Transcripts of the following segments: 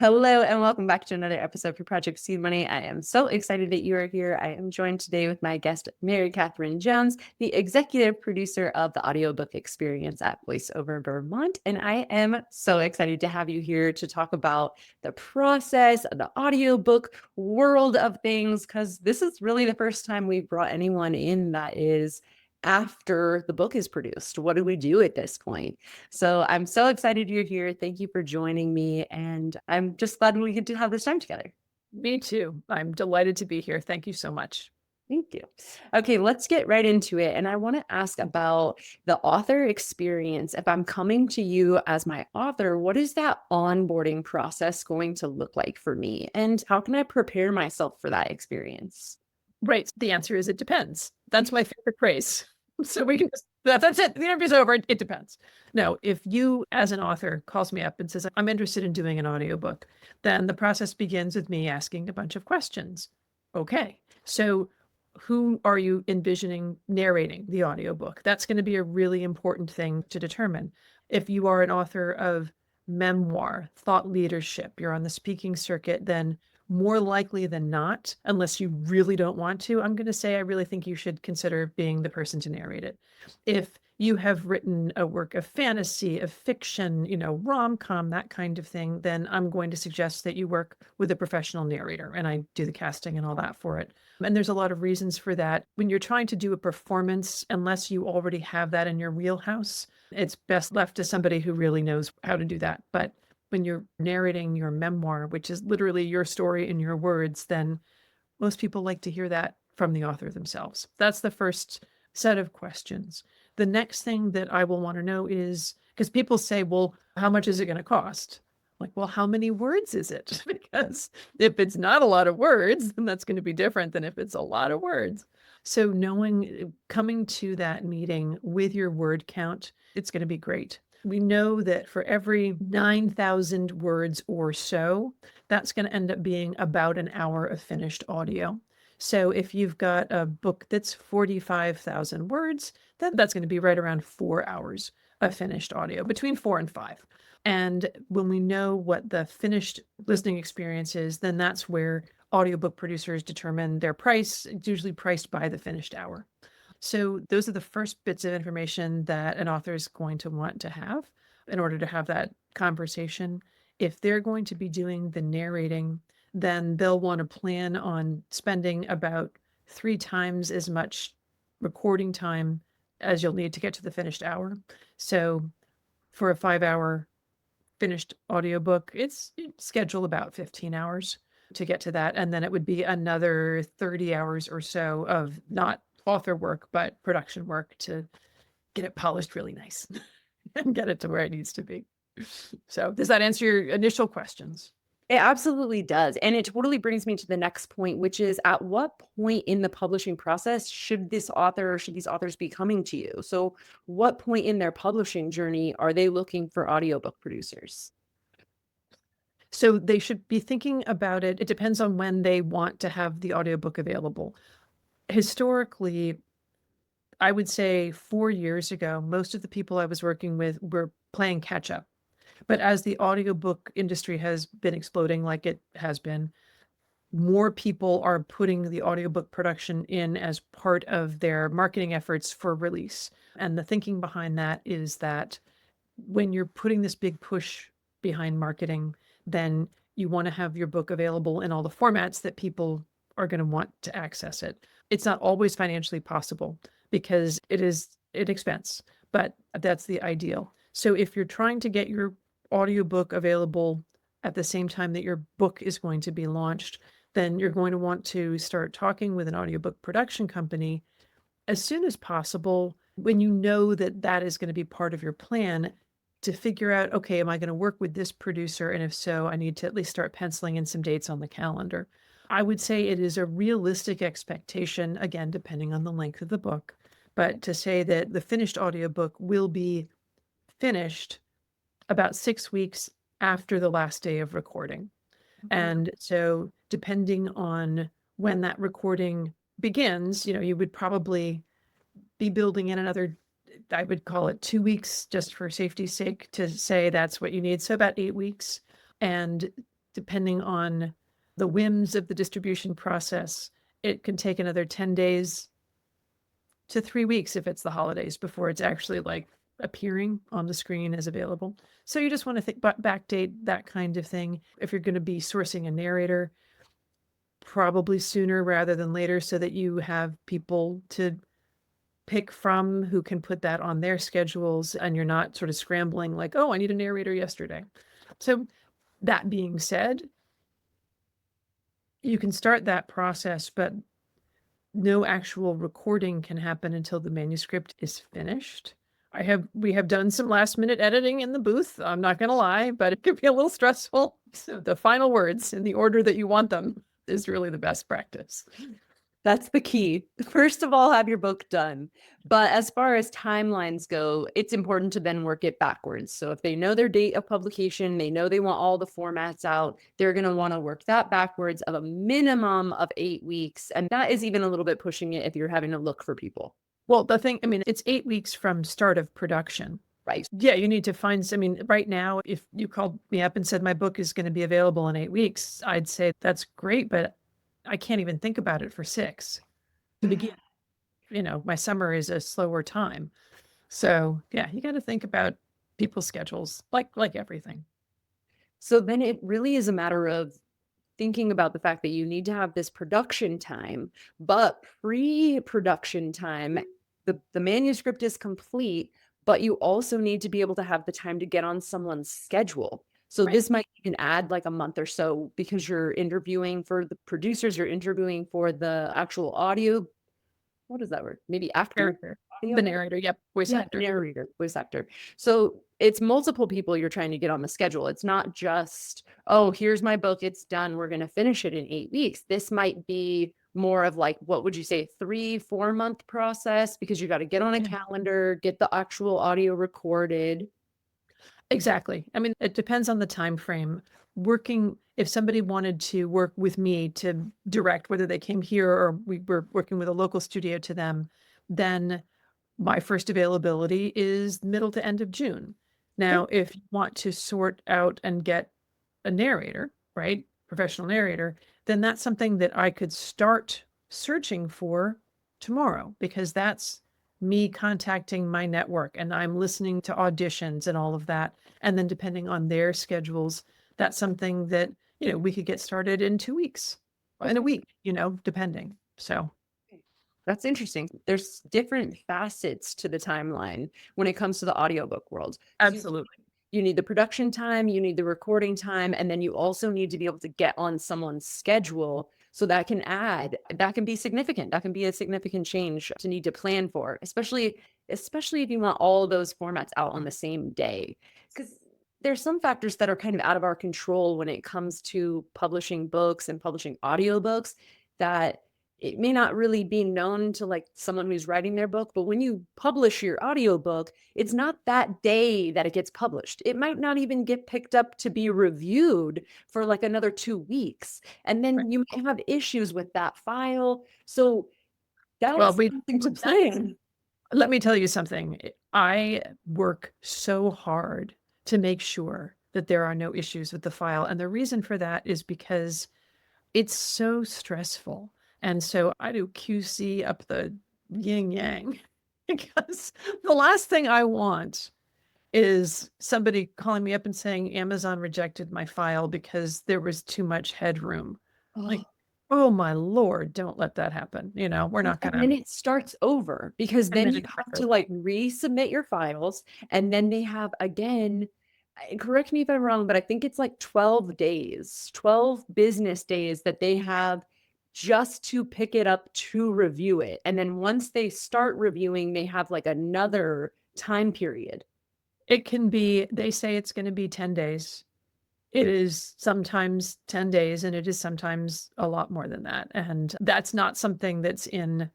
Hello and welcome back to another episode for Project Seed Money. I am so excited that you are here. I am joined today with my guest, Mary Catherine Jones, the executive producer of the Audiobook Experience at VoiceOver Vermont. And I am so excited to have you here to talk about the process of the audiobook world of things, because this is really the first time we've brought anyone in that is after the book is produced. What do we do at this point? So I'm so excited you're here. Thank you for joining me. And I'm just glad we get to have this time together. Me too. I'm delighted to be here. Thank you so much. Thank you. Okay, let's get right into it. And I want to ask about the author experience. If I'm coming to you as my author, what is that onboarding process going to look like for me? And how can I prepare myself for that experience? Right. The answer is it depends. That's my favorite phrase. So we can just, that's it. The interview's over. It depends. No, if you as an author calls me up and says, I'm interested in doing an audiobook, then the process begins with me asking a bunch of questions. Okay. So who are you envisioning narrating the audiobook? That's going to be a really important thing to determine. If you are an author of memoir, thought leadership, you're on the speaking circuit, then more likely than not, unless you really don't want to, I'm going to say I really think you should consider being the person to narrate it. If you have written a work of fantasy, of fiction, rom-com, that kind of thing, then I'm going to suggest that you work with a professional narrator, and I do the casting and all that for it. And there's a lot of reasons for that. When you're trying to do a performance, unless you already have that in your wheelhouse, it's best left to somebody who really knows how to do that. But when you're narrating your memoir, which is literally your story in your words, then most people like to hear that from the author themselves. That's the first set of questions. The next thing that I will want to know is, because people say, well, how much is it going to cost? Like, well, how many words is it? Because if it's not a lot of words, then that's going to be different than if it's a lot of words. So coming to that meeting with your word count, it's going to be great. We know that for every 9,000 words or so, that's going to end up being about an hour of finished audio. So if you've got a book that's 45,000 words, then that's going to be right around 4 hours of finished audio, between 4 and 5. And when we know what the finished listening experience is, then that's where audiobook producers determine their price. It's usually priced by the finished hour. So those are the first bits of information that an author is going to want to have in order to have that conversation. If they're going to be doing the narrating, then they'll want to plan on spending about 3 times as much recording time as you'll need to get to the finished hour. So for a 5-hour finished audiobook, it's scheduled about 15 hours to get to that. And then it would be another 30 hours or so of not author work, but production work to get it polished really nice and get it to where it needs to be. So does that answer your initial questions? It absolutely does. And it totally brings me to the next point, which is at what point in the publishing process should this author or should these authors be coming to you? So, what point in their publishing journey are they looking for audiobook producers? So they should be thinking about it. It depends on when they want to have the audiobook available. Historically, I would say 4 years ago, most of the people I was working with were playing catch up. But as the audiobook industry has been exploding like it has been, more people are putting the audiobook production in as part of their marketing efforts for release. And the thinking behind that is that when you're putting this big push behind marketing, then you want to have your book available in all the formats that people are going to want to access it. It's not always financially possible because it is an expense, but that's the ideal. So if you're trying to get your audiobook available at the same time that your book is going to be launched, then you're going to want to start talking with an audiobook production company as soon as possible when you know that that is going to be part of your plan to figure out, okay, am I going to work with this producer? And if so, I need to at least start penciling in some dates on the calendar. I would say it is a realistic expectation, again, depending on the length of the book, but to say that the finished audiobook will be finished about 6 weeks after the last day of recording. And so depending on when that recording begins, you would probably be building in another, I would call it 2 weeks just for safety's sake to say that's what you need. So about 8 weeks. And depending on the whims of the distribution process, it can take another 10 days to 3 weeks if it's the holidays before it's actually like appearing on the screen as available. So you just want to think backdate that kind of thing. If you're going to be sourcing a narrator, probably sooner rather than later, so that you have people to pick from who can put that on their schedules, and you're not sort of scrambling like, oh, I need a narrator yesterday. So that being said, you can start that process, but no actual recording can happen until the manuscript is finished. We have done some last minute editing in the booth. I'm not going to lie, but it can be a little stressful. So the final words in the order that you want them is really the best practice. That's the key. First of all, have your book done. But as far as timelines go, it's important to then work it backwards. So if they know their date of publication, they know they want all the formats out, they're going to want to work that backwards of a minimum of 8 weeks. And that is even a little bit pushing it if you're having to look for people. Well, the thing, I mean, it's 8 weeks from start of production. Right. Yeah, you need to find, I mean, right now, if you called me up and said my book is going to be available in 8 weeks, I'd say that's great, but I can't even think about it for 6 to begin. You know, my summer is a slower time. So yeah, you got to think about people's schedules, like everything. So then it really is a matter of thinking about the fact that you need to have this production time, but pre-production time, the manuscript is complete, but you also need to be able to have the time to get on someone's schedule. So this might even add like a month or so, because you're interviewing for the producers, you're interviewing for the actual audio. What is that word? Maybe after the narrator. Yep. Voice actor. Narrator, voice actor. So it's multiple people you're trying to get on the schedule. It's not just, oh, here's my book, it's done, we're going to finish it in 8 weeks. This might be more of like, what would you say, 3-4 month process, because you got to get on a calendar, get the actual audio recorded. Exactly. I mean, it depends on the time frame. If somebody wanted to work with me to direct, whether they came here or we were working with a local studio to them, then my first availability is middle to end of June. Now, if you want to sort out and get a narrator, right, professional narrator, then that's something that I could start searching for tomorrow, because that's me contacting my network and I'm listening to auditions and all of that. And then depending on their schedules, that's something that, you know, we could get started in 2 weeks, in a week, you know, depending. So that's interesting. There's different facets to the timeline when it comes to the audiobook world. absolutely. You need the production time, you need the recording time, and then you also need to be able to get on someone's schedule. So that can be significant. That can be a significant change to need to plan for, especially if you want all those formats out on the same day. Because there's some factors that are kind of out of our control when it comes to publishing books and publishing audiobooks, that it may not really be known to like someone who's writing their book, but when you publish your audiobook, it's not that day that it gets published. It might not even get picked up to be reviewed for like another 2 weeks. And then you might have issues with that file. So that's something to plan. Let me tell you something. I work so hard to make sure that there are no issues with the file. And the reason for that is because it's so stressful. And so I do QC up the yin yang, because the last thing I want is somebody calling me up and saying Amazon rejected my file because there was too much headroom. Like, oh my Lord, don't let that happen. You know, we're not gonna. And then it starts over, because then you have to like resubmit your files, and then they have, again, correct me if I'm wrong, but I think it's like 12 days, 12 business days that they have just to pick it up to review it. And then once they start reviewing, they have like another time period. It can be, they say it's going to be 10 days. It is sometimes 10 days, and it is sometimes a lot more than that. And that's not something that's in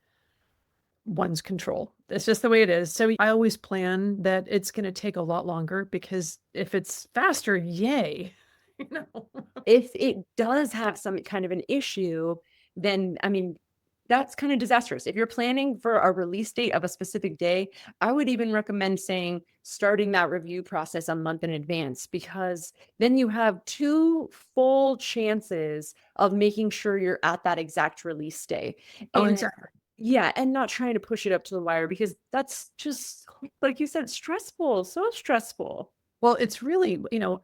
one's control. It's just the way it is. So I always plan that it's going to take a lot longer, because if it's faster, yay. You know? If it does have some kind of an issue, then, I mean, that's kind of disastrous. If you're planning for a release date of a specific day, I would even recommend saying starting that review process a month in advance, because then you have two full chances of making sure you're at that exact release day. Oh, And exactly. yeah, and not trying to push it up to the wire, because that's just, like you said, stressful, so stressful. Well, it's really,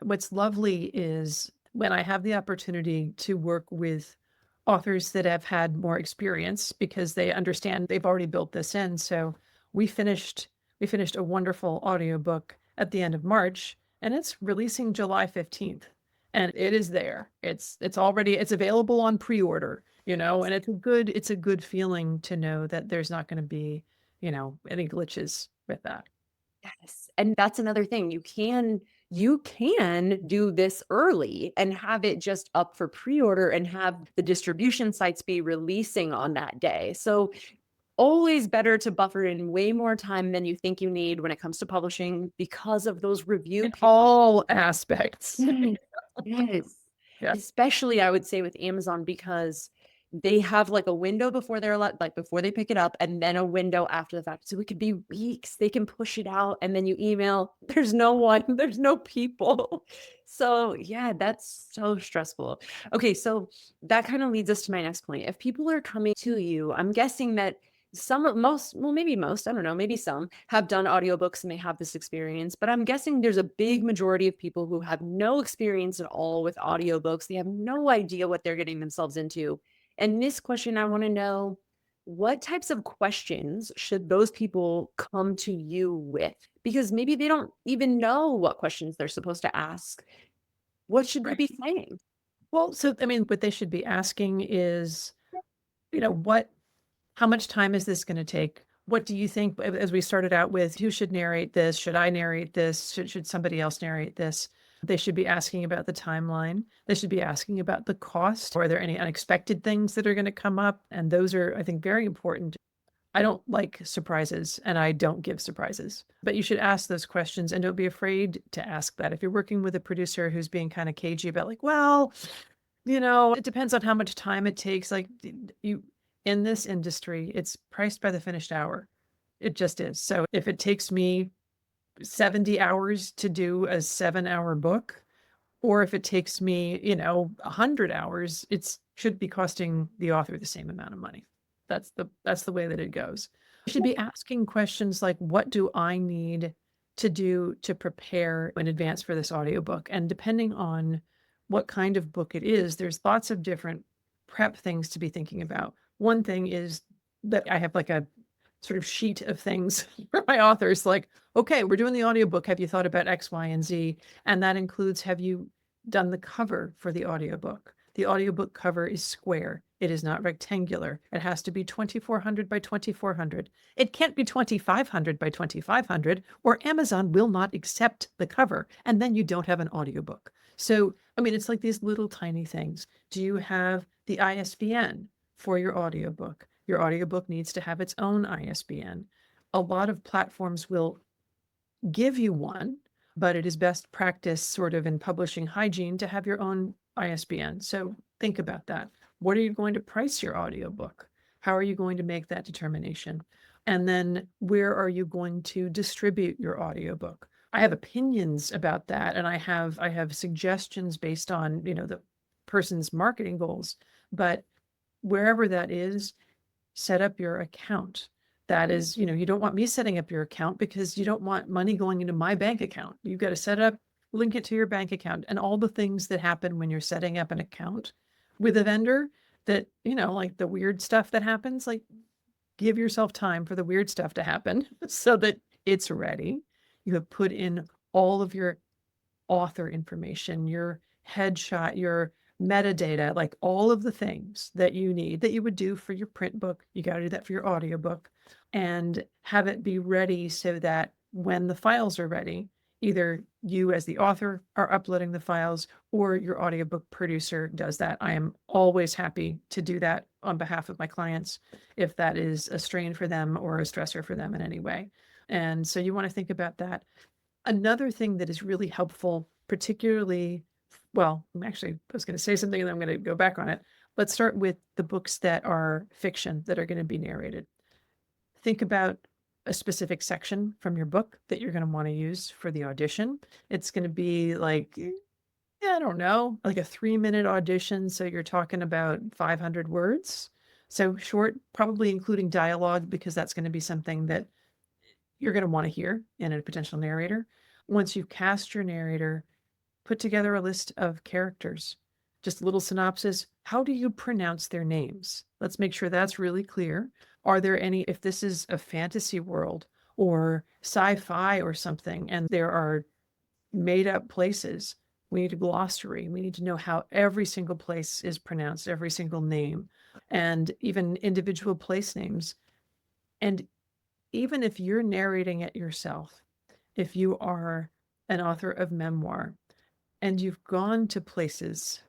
what's lovely is when I have the opportunity to work with authors that have had more experience because they understand they've already built this in. So we finished we finished a wonderful audiobook at the end of March, and it's releasing July 15th. And it is there. It's available on pre-order, and it's a good feeling to know that there's not going to be, any glitches with that. Yes, and that's another thing. You can do this early and have it just up for pre-order and have the distribution sites be releasing on that day. So always better to buffer in way more time than you think you need when it comes to publishing, because of those review In all aspects. Yes, yes. Yeah. Especially, I would say, with Amazon, because they have like a window before they're allowed, like before they pick it up, and then a window after the fact. So it could be weeks. They can push it out, and then you email, there's no one, there's no people. So yeah, that's so stressful. Okay, so that kind of leads us to my next point. If people are coming to you, I'm guessing that maybe most, I don't know, maybe some have done audiobooks and they have this experience, but I'm guessing there's a big majority of people who have no experience at all with audiobooks. They have no idea what they're getting themselves into. And this question, I want to know, what types of questions should those people come to you with? Because maybe they don't even know what questions they're supposed to ask. What should they Right. be saying? Well, so I mean, what they should be asking is, what how much time is this going to take? What do you think, as we started out with, who should narrate this? Should I narrate this? Should somebody else narrate this? They should be asking about the timeline. They should be asking about the cost. Are there any unexpected things that are going to come up? And those are, I think, very important. I don't like surprises and I don't give surprises, but you should ask those questions and don't be afraid to ask that. If you're working with a producer who's being kind of cagey about, like, well, it depends on how much time it takes. Like, you in this industry, it's priced by the finished hour. It just is. So if it takes me 70 hours to do a 7-hour book, or if it takes me, 100 hours, it should be costing the author the same amount of money. That's the way that it goes. You should be asking questions like, what do I need to do to prepare in advance for this audiobook? And depending on what kind of book it is, there's lots of different prep things to be thinking about. One thing is that I have like a sort of sheet of things for my authors, like, okay, we're doing the audiobook. Have you thought about X, Y, and Z? And that includes, have you done the cover for the audiobook? The audiobook cover is square. It is not rectangular. It has to be 2400 by 2400. It can't be 2500 by 2500, or Amazon will not accept the cover, and then you don't have an audiobook. So, I mean, it's like these little tiny things. Do you have the ISBN for your audiobook? Your audiobook needs to have its own ISBN. A lot of platforms will give you one, but it is best practice, sort of in publishing hygiene, to have your own ISBN. So think about that. What are you going to price your audiobook? How are you going to make that determination? And then where are you going to distribute your audiobook? I have opinions about that, and I have suggestions based on, the person's marketing goals, but wherever that is, set up your account. That is, you don't want me setting up your account because you don't want money going into my bank account. You've got to set up, link it to your bank account, and all the things that happen when you're setting up an account with a vendor, that, like the weird stuff that happens, like, give yourself time for the weird stuff to happen so that it's ready. You have put in all of your author information, your headshot, your metadata, like all of the things that you need, that you would do for your print book. You got to do that for your audiobook, and have it be ready so that when the files are ready, either you as the author are uploading the files or your audiobook producer does that. I am always happy to do that on behalf of my clients if that is a strain for them or a stressor for them in any way. And so you want to think about that. Another thing that is really helpful, particularly, well, actually, I was going to say something and I'm going to go back on it. Let's start with the books that are fiction that are going to be narrated. Think about a specific section from your book that you're going to want to use for the audition. It's going to be like, I don't know, like a 3-minute audition. So you're talking about 500 words. So short, probably including dialogue, because that's going to be something that you're going to want to hear in a potential narrator. Once you've cast your narrator, put together a list of characters, just a little synopsis. How do you pronounce their names? Let's make sure that's really clear. Are there any, if this is a fantasy world or sci-fi or something, and there are made up places, we need a glossary. We need to know how every single place is pronounced, every single name, and even individual place names. And even if you're narrating it yourself, if you are an author of memoir and you've gone to places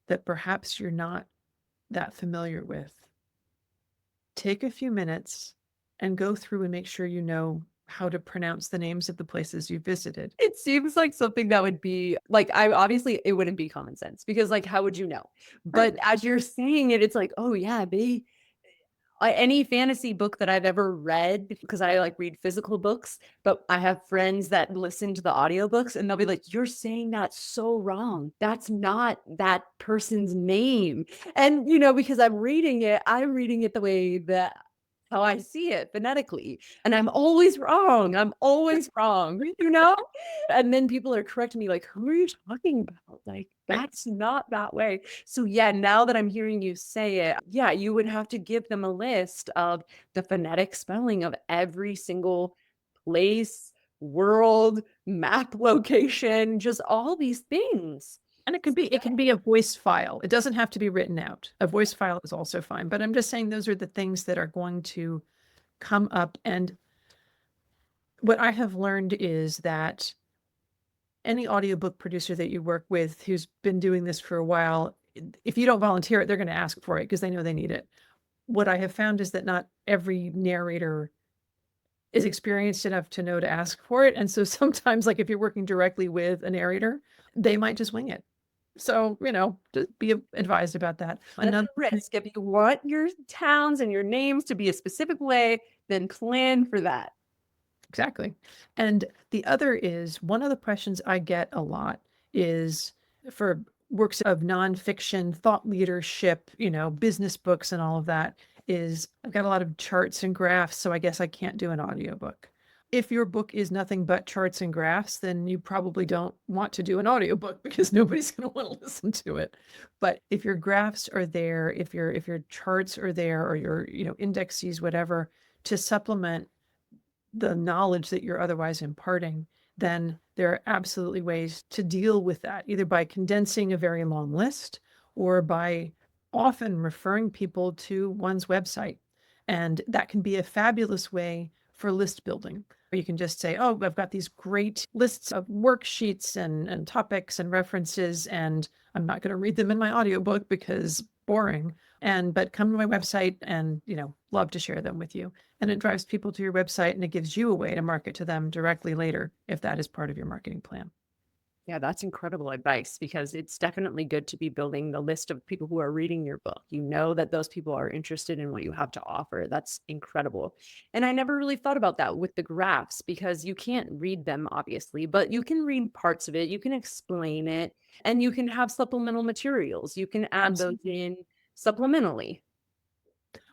that perhaps you're not that familiar with, take a few minutes and go through and make sure you know how to pronounce the names of the places you visited. It seems like something that would be like, I obviously it wouldn't be common sense because like, how would you know? But as you're saying it, it's like, oh yeah, any fantasy book that I've ever read, because I like read physical books, but I have friends that listen to the audiobooks and they'll be like, you're saying that so wrong. That's not that person's name. And, because I'm reading it the way that how I see it phonetically. And I'm always wrong. And then people are correcting me like, who are you talking about? Like, that's not that way. So yeah, now that I'm hearing you say it, yeah, you would have to give them a list of the phonetic spelling of every single place, world, map location, just all these things. And it can be a voice file. It doesn't have to be written out. A voice file is also fine. But I'm just saying those are the things that are going to come up. And what I have learned is that any audiobook producer that you work with who's been doing this for a while, if you don't volunteer it, they're going to ask for it because they know they need it. What I have found is that not every narrator is experienced enough to know to ask for it. And so sometimes, like if you're working directly with a narrator, they might just wing it. So, just be advised about that. Another risk. If you want your towns and your names to be a specific way, then plan for that. Exactly. And the other is one of the questions I get a lot is for works of nonfiction, thought leadership, business books and all of that is I've got a lot of charts and graphs, so I guess I can't do an audiobook. If your book is nothing but charts and graphs, then you probably don't want to do an audiobook because nobody's going to want to listen to it. But if your graphs are there, if your charts are there or your, indexes, whatever, to supplement the knowledge that you're otherwise imparting, then there are absolutely ways to deal with that, either by condensing a very long list or by often referring people to one's website. And that can be a fabulous way for list building. Or you can just say, oh, I've got these great lists of worksheets and topics and references, and I'm not going to read them in my audiobook because boring. But come to my website and, love to share them with you. And it drives people to your website and it gives you a way to market to them directly later if that is part of your marketing plan. Yeah, that's incredible advice because it's definitely good to be building the list of people who are reading your book. You know that those people are interested in what you have to offer. That's incredible. And I never really thought about that with the graphs because you can't read them, obviously, but you can read parts of it. You can explain it and you can have supplemental materials. You can add those in supplementally.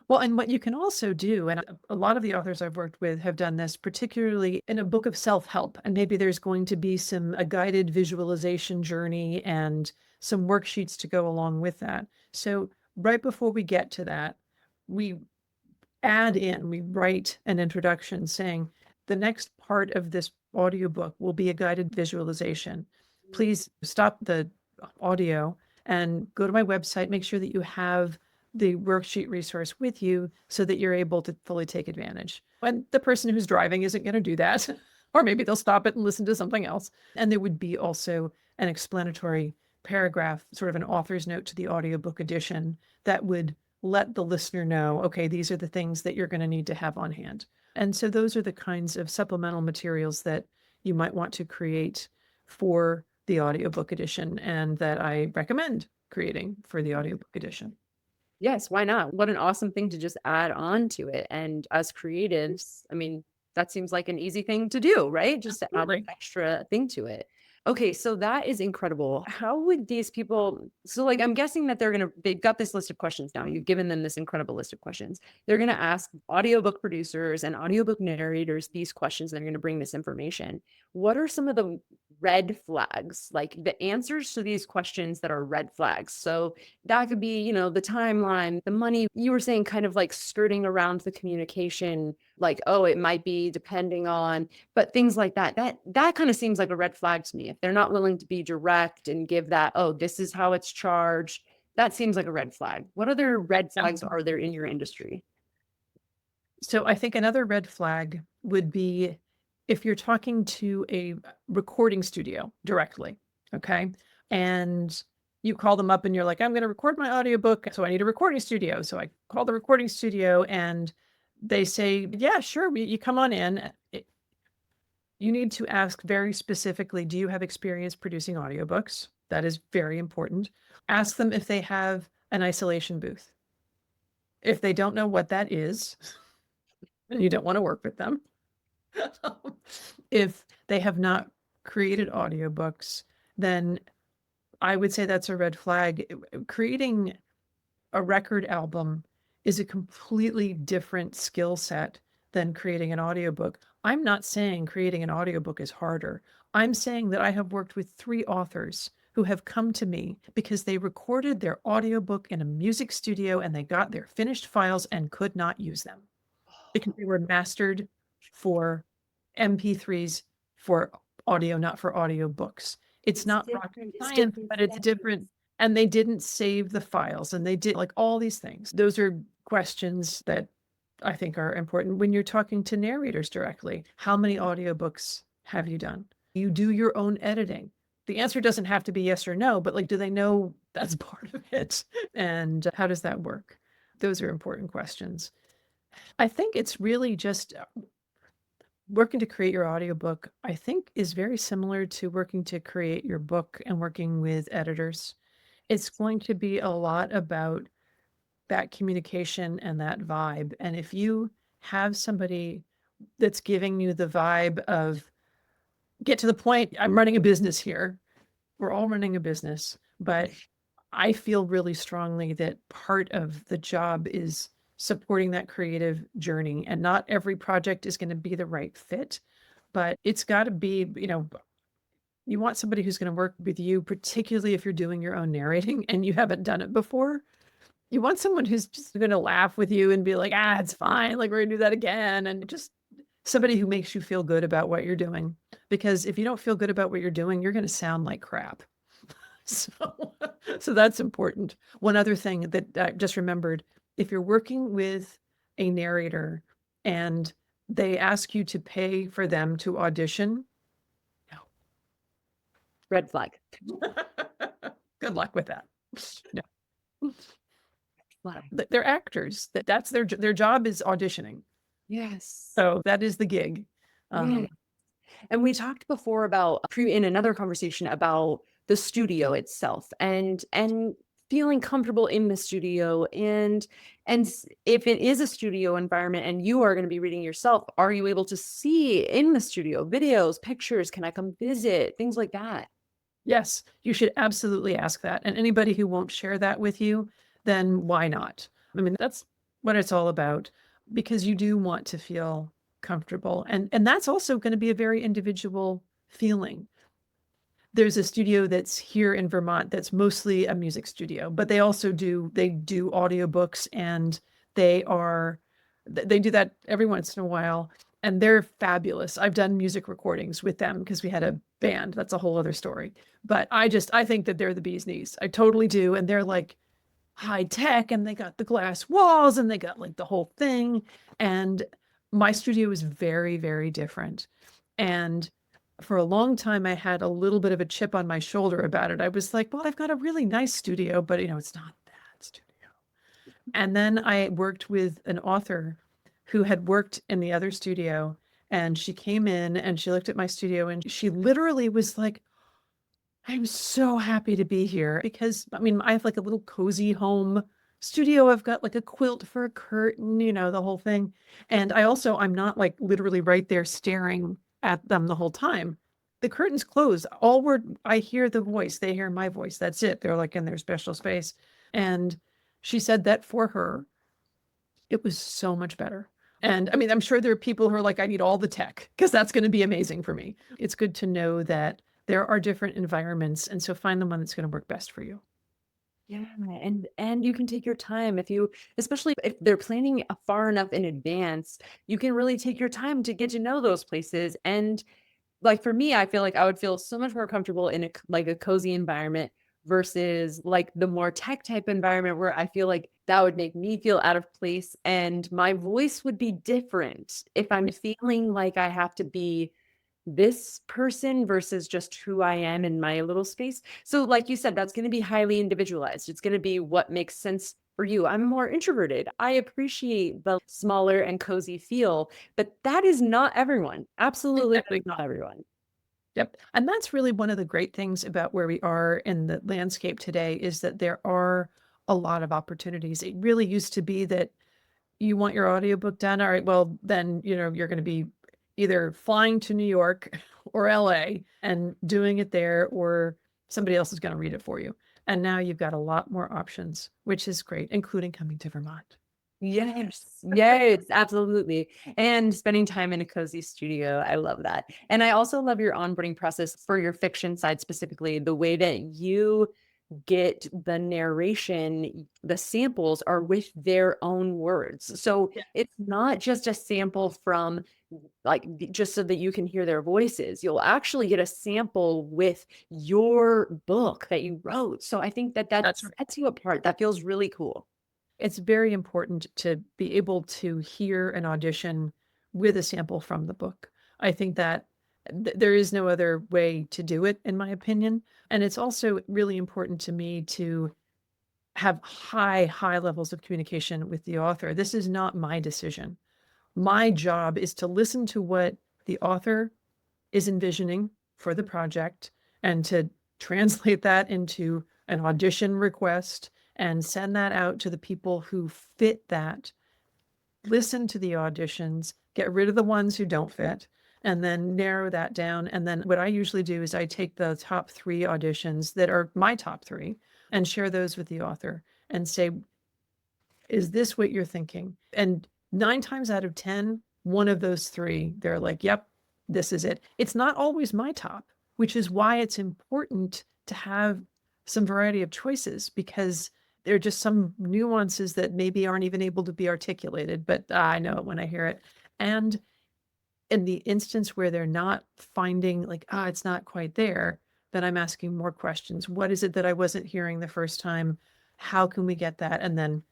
Well, and what you can also do, and a lot of the authors I've worked with have done this, particularly in a book of self-help, and maybe there's going to be a guided visualization journey and some worksheets to go along with that. So right before we get to that, we write an introduction saying, the next part of this audiobook will be a guided visualization. Please stop the audio and go to my website, make sure that you have the worksheet resource with you so that you're able to fully take advantage. And the person who's driving isn't going to do that, or maybe they'll stop it and listen to something else. And there would be also an explanatory paragraph, sort of an author's note to the audiobook edition that would let the listener know, okay, these are the things that you're going to need to have on hand. And so those are the kinds of supplemental materials that you might want to create for the audiobook edition and that I recommend creating for the audiobook edition. Yes, why not? What an awesome thing to just add on to it. And as creatives, I mean, that seems like an easy thing to do, right? Just to add an Absolutely. extra thing to it. Okay, so that is incredible. How would these people, so like I'm guessing that they've got this list of questions now. You've given them this incredible list of questions. They're gonna ask audiobook producers and audiobook narrators these questions, and they're gonna bring this information. What are some of the red flags, like the answers to these questions that are red flags? So that could be, the timeline, the money. You were saying kind of like skirting around the communication, like, oh, it might be depending on, but things like that. That kind of seems like a red flag to me. If they're not willing to be direct and give that, oh, this is how it's charged, that seems like a red flag. What other red flags are there in your industry? So I think another red flag would be if you're talking to a recording studio directly, okay? And you call them up and you're like, I'm going to record my audiobook, so I need a recording studio. So I call the recording studio and they say, yeah, sure, you come on in. You need to ask very specifically, do you have experience producing audiobooks? That is very important. Ask them if they have an isolation booth. If they don't know what that is, and you don't want to work with them. If they have not created audiobooks, then I would say that's a red flag. Creating a record album is a completely different skill set than creating an audiobook. I'm not saying creating an audiobook is harder. I'm saying that I have worked with 3 authors who have come to me because they recorded their audiobook in a music studio and they got their finished files and could not use them because they were mastered for MP3s for audio, not for audiobooks. It's not rocket science, but it's different. And they didn't save the files and they did like all these things. Those are questions that I think are important when you're talking to narrators directly. How many audiobooks have you done? You do your own editing. The answer doesn't have to be yes or no, but like, do they know that's part of it? And how does that work? Those are important questions. I think it's really just working to create your audiobook, I think is very similar to working to create your book and working with editors. It's going to be a lot about that communication and that vibe. And if you have somebody that's giving you the vibe of get to the point, I'm running a business here. We're all running a business, but I feel really strongly that part of the job is supporting that creative journey. And not every project is going to be the right fit, but it's got to be, you want somebody who's going to work with you, particularly if you're doing your own narrating and you haven't done it before. You want someone who's just going to laugh with you and be like, it's fine. Like, we're going to do that again. And just somebody who makes you feel good about what you're doing. Because if you don't feel good about what you're doing, you're going to sound like crap. So, so that's important. One other thing that I just remembered, if you're working with a narrator and they ask you to pay for them to audition, Red flag. good luck with that. No. Flag. They're actors. That's their job is auditioning. Yes. So that is the gig. Yeah. And we talked before about in another conversation about the studio itself and feeling comfortable in the studio and if it is a studio environment and you are going to be reading yourself, are you able to see in the studio videos, pictures? Can I come visit? Things like that. Yes, you should absolutely ask that. And anybody who won't share that with you, then why not? I mean, that's what it's all about, because you do want to feel comfortable. And that's also going to be a very individual feeling. There's a studio that's here in Vermont that's mostly a music studio, but they also do audiobooks, and they do that every once in a while, and they're fabulous. I've done music recordings with them because we had a band. That's a whole other story. But I think that they're the bee's knees. I totally do. And they're like high tech and they got the glass walls and they got like the whole thing. And my studio is very, very different. And for a long time, I had a little bit of a chip on my shoulder about it. I was like, well, I've got a really nice studio, but it's not that studio. And then I worked with an author who had worked in the other studio, and she came in and she looked at my studio and she literally was like, I'm so happy to be here because I mean, I have like a little cozy home studio. I've got like a quilt for a curtain, the whole thing. And I'm not like literally right there staring at them the whole time. The curtains close. I hear the voice. They hear my voice. That's it. They're like in their special space. And she said that for her, it was so much better. And I mean, I'm sure there are people who are like, I need all the tech because that's going to be amazing for me. It's good to know that there are different environments. And so find the one that's going to work best for you. Yeah, and you can take your time especially if they're planning far enough in advance, you can really take your time to get to know those places. And like for me, I feel like I would feel so much more comfortable in like a cozy environment versus like the more tech type environment where I feel like that would make me feel out of place and my voice would be different if I'm feeling like I have to be this person versus just who I am in my little space. So like you said, that's going to be highly individualized. It's going to be what makes sense for you. I'm more introverted. I appreciate the smaller and cozy feel, but that is not everyone. Absolutely not everyone. Yep. And that's really one of the great things about where we are in the landscape today is that there are a lot of opportunities. It really used to be that you want your audiobook done. All right, well, then, you're going to be either flying to New York or LA and doing it there, or somebody else is going to read it for you. And now you've got a lot more options, which is great, including coming to Vermont. Yes, yes, absolutely. And spending time in a cozy studio. I love that. And I also love your onboarding process for your fiction side specifically, the way that you get the narration, the samples are with their own words. So Yeah. it's not just a sample from like just so that you can hear their voices. You'll actually get a sample with your book that you wrote. So I think that That's right. sets you apart. That feels really cool. It's very important to be able to hear an audition with a sample from the book. I think that there is no other way to do it, in my opinion. And it's also really important to me to have high levels of communication with the author. This is not my decision. My job is to listen to what the author is envisioning for the project and to translate that into an audition request and send that out to the people who fit that. Listen to the auditions, get rid of the ones who don't fit, and then narrow that down. And then what I usually do is I take the top 3 auditions that are my top 3 and share those with the author and say, is this what you're thinking? And 9 times out of 10, one of those 3, they're like, yep, this is it. It's not always my top, which is why it's important to have some variety of choices because there are just some nuances that maybe aren't even able to be articulated, but I know it when I hear it. And in the instance where they're not finding like, it's not quite there, then I'm asking more questions. What is it that I wasn't hearing the first time? How can we get that? And then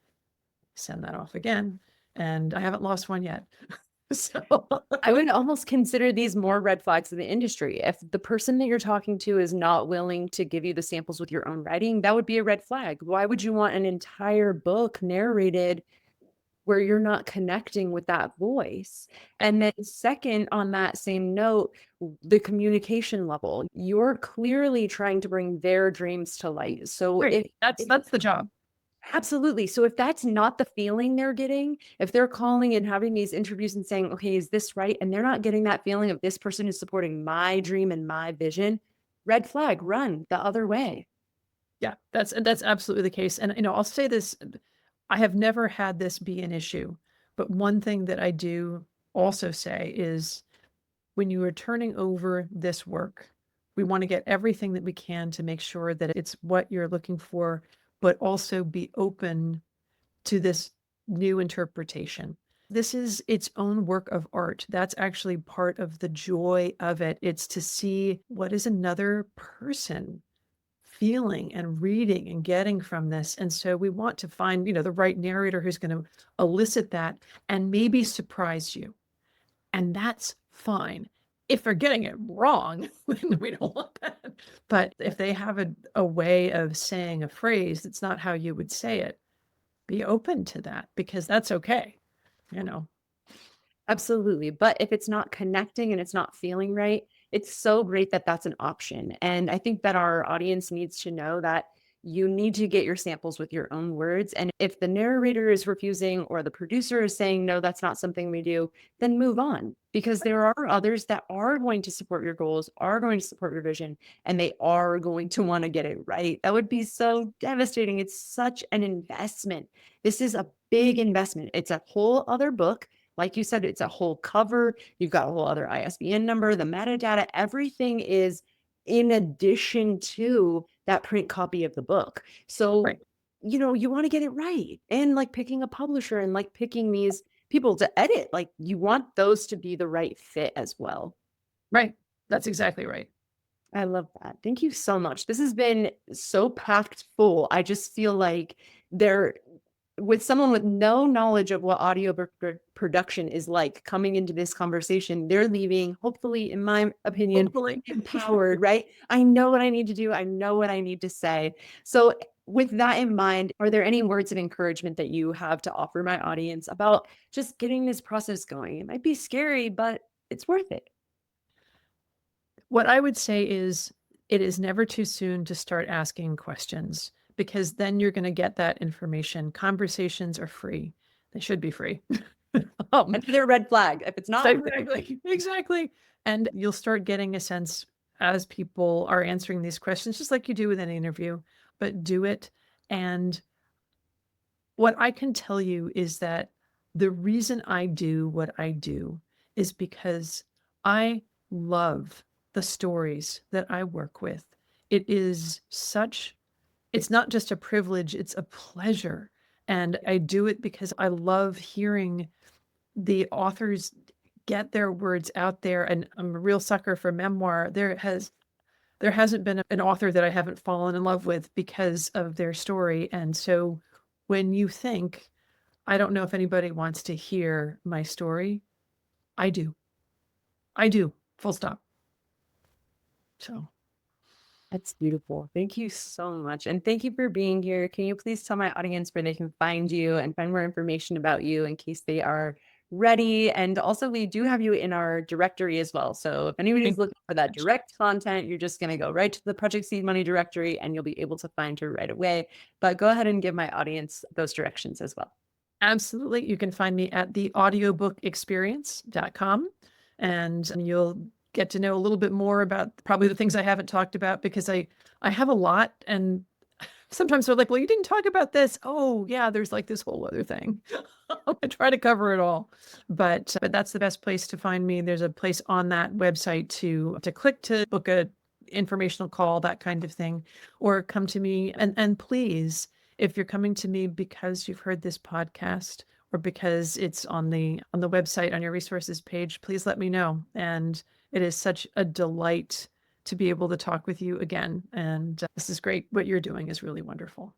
send that off again. And I haven't lost one yet. So I would almost consider these more red flags in the industry. If the person that you're talking to is not willing to give you the samples with your own writing, that would be a red flag. Why would you want an entire book narrated where you're not connecting with that voice? And then second, on that same note, the communication level. You're clearly trying to bring their dreams to light. So great. if That's the job. absolutely. So if that's not the feeling they're getting, if they're calling and having these interviews and saying, okay, is this right? And they're not getting that feeling of this person is supporting my dream and my vision, red flag, run the other way. Yeah, that's absolutely the case. And I'll say this, I have never had this be an issue, but one thing that I do also say is when you are turning over this work, we want to get everything that we can to make sure that it's what you're looking for, but also be open to this new interpretation. This is its own work of art. That's actually part of the joy of it. It's to see what is another person feeling and reading and getting from this. And so we want to find, the right narrator who's going to elicit that and maybe surprise you. And that's fine. If they're getting it wrong, then we don't want that. But if they have a way of saying a phrase that's not how you would say it, be open to that because that's okay. Absolutely. But if it's not connecting and it's not feeling right, it's so great that that's an option. And I think that our audience needs to know that you need to get your samples with your own words. And if the narrator is refusing or the producer is saying, no, that's not something we do, then move on, because there are others that are going to support your goals, are going to support your vision, and they are going to want to get it right. That would be so devastating. It's such an investment. This is a big investment. It's a whole other book. Like you said, it's a whole cover. You've got a whole other ISBN number, the metadata, everything is in addition to that print copy of the book. So, Right. you want to get it right. And like picking a publisher and like picking these people to edit, like you want those to be the right fit as well. Right. That's exactly right. I love that. Thank you so much. This has been so packed full. I just feel like with someone with no knowledge of what audiobook production is like coming into this conversation, they're leaving, hopefully, in my opinion, Hopefully. empowered, right? I know what I need to do. I know what I need to say. So with that in mind, are there any words of encouragement that you have to offer my audience about just getting this process going? It might be scary, but it's worth it. What I would say is it is never too soon to start asking questions, because then you're going to get that information. Conversations are free. They should be free. Another red flag. If it's not, Exactly. And you'll start getting a sense as people are answering these questions, just like you do with an interview, but do it. And what I can tell you is that the reason I do what I do is because I love the stories that I work with. It's not just a privilege, it's a pleasure. And I do it because I love hearing the authors get their words out there. And I'm a real sucker for memoir. There hasn't been an author that I haven't fallen in love with because of their story. And so when you think, I don't know if anybody wants to hear my story, I do. Full stop. So that's beautiful. Thank you so much. And thank you for being here. Can you please tell my audience where they can find you and find more information about you in case they are ready? And also, we do have you in our directory as well. So if anybody's looking for that direct content, you're just going to go right to the Project Seed Money directory and you'll be able to find her right away. But go ahead and give my audience those directions as well. Absolutely. You can find me at the audiobookexperience.com, and you'll get to know a little bit more about probably the things I haven't talked about, because I have a lot, and sometimes they're like, well, you didn't talk about this. Oh yeah, there's like this whole other thing. I try to cover it all, but that's the best place to find me. There's a place on that website to click to book a informational call, that kind of thing, or come to me. And please, if you're coming to me because you've heard this podcast or because it's on the website on your resources page, please let me know. And it is such a delight to be able to talk with you again. And this is great. What you're doing is really wonderful.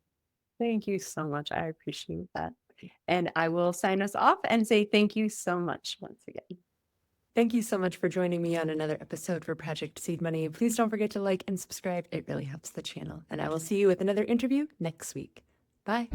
Thank you so much. I appreciate that. And I will sign us off and say thank you so much once again. Thank you so much for joining me on another episode for Project Seed Money. Please don't forget to like and subscribe. It really helps the channel. And I will see you with another interview next week. Bye.